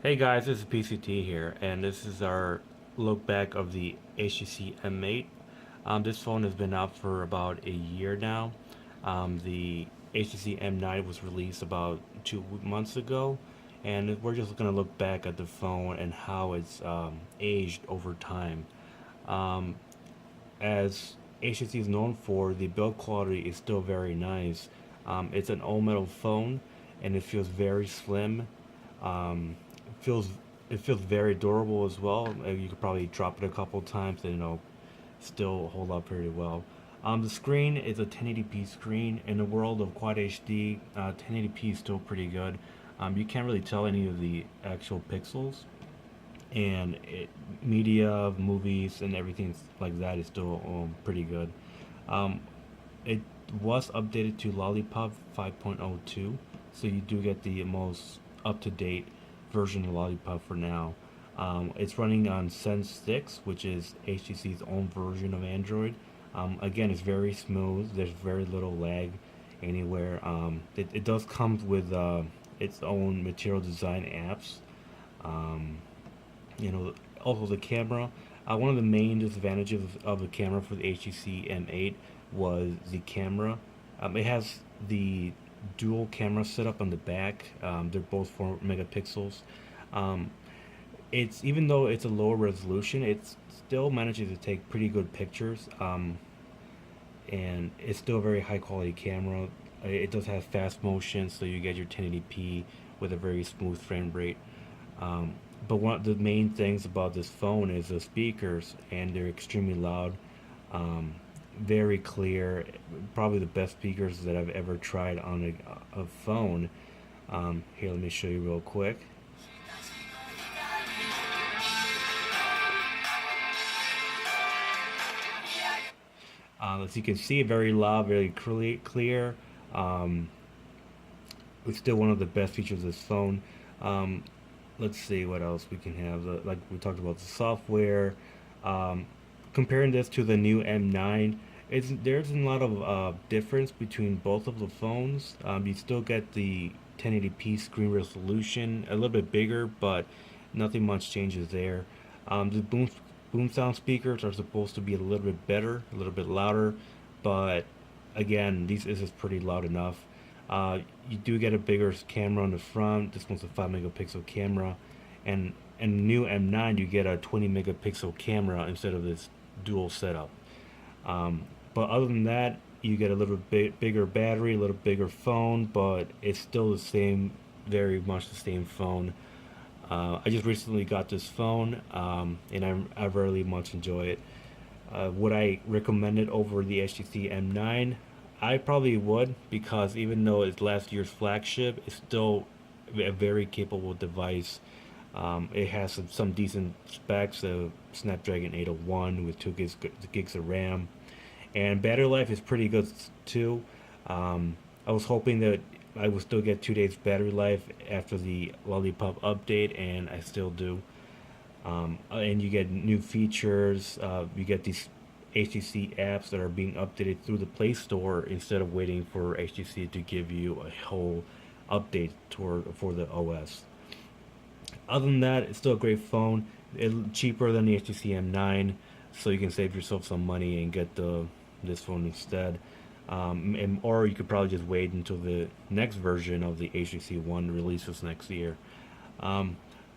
Hey guys, this is PCT here, and this is our look back of the HTC M8. This phone has been out for about a year now. The HTC M9 was released about 2 months ago, and we're just going to look back at the phone and how it's aged over time. Um, as HTC is known for, the build quality is still very nice. It's an all metal phone, and it feels very slim. Um, it feels it feels very durable as well. You could probably drop it a couple times and still hold up pretty well. The screen is a 1080p screen. In the world of Quad HD, 1080p is still pretty good. You can't really tell any of the actual pixels, and media, movies, and everything like that is still pretty good. Um, it was updated to Lollipop 5.02, so you do get the most up-to-date version of Lollipop for now. It's running on Sense 6, which is HTC's own version of Android. Again, it's very smooth. There's very little lag anywhere. It does come with its own material design apps. Um, Also the camera. One of the main disadvantages of the camera for the HTC M8 was the camera. It has the dual camera setup on the back. They're both 4 megapixels. Um, it's even though it's a lower resolution, it still manages to take pretty good pictures. And it's still a very high quality camera. It does have fast motion, so you get your 1080p with a very smooth frame rate. But one of the main things about this phone is the speakers, and they're extremely loud, very clear, probably the best speakers that I've ever tried on a phone. Here, let me show you real quick. As you can see, very loud, very clear. Um, it's still one of the best features of this phone. Um, let's see what else we can have. Like we talked about the software. Um, Comparing this to the new M9, there's a lot of difference between both of the phones. You still get the 1080p screen resolution, a little bit bigger, but nothing much changes there. The boom sound speakers are supposed to be a little bit better, a little bit louder, but again, this is pretty loud enough. You do get a bigger camera on the front. This one's a 5 megapixel camera, and the new M9 you get a 20 megapixel camera instead of this dual setup. But other than that, you get a little bit bigger battery, a little bigger phone, but it's still the same, very much the same phone. I just recently got this phone, and I really much enjoy it. Would I recommend it over the HTC M9? I probably would, because even though it's last year's flagship, it's still a very capable device. It has some decent specs, a Snapdragon 801 with 2 gigs of RAM, and battery life is pretty good too. I was hoping that I would still get 2 days battery life after the Lollipop update, and I still do. And you get new features. You get these HTC apps that are being updated through the Play Store instead of waiting for HTC to give you a whole update for the OS. Other than that, it's still a great phone. It's cheaper than the HTC M9, so you can save yourself some money and get this phone instead. Or you could probably just wait until the next version of the HTC One releases next year.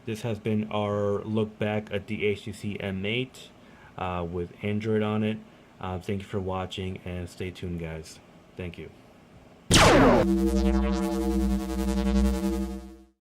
This has been our look back at the HTC M8 with Android on it. Thank you for watching, and stay tuned, guys. Thank you.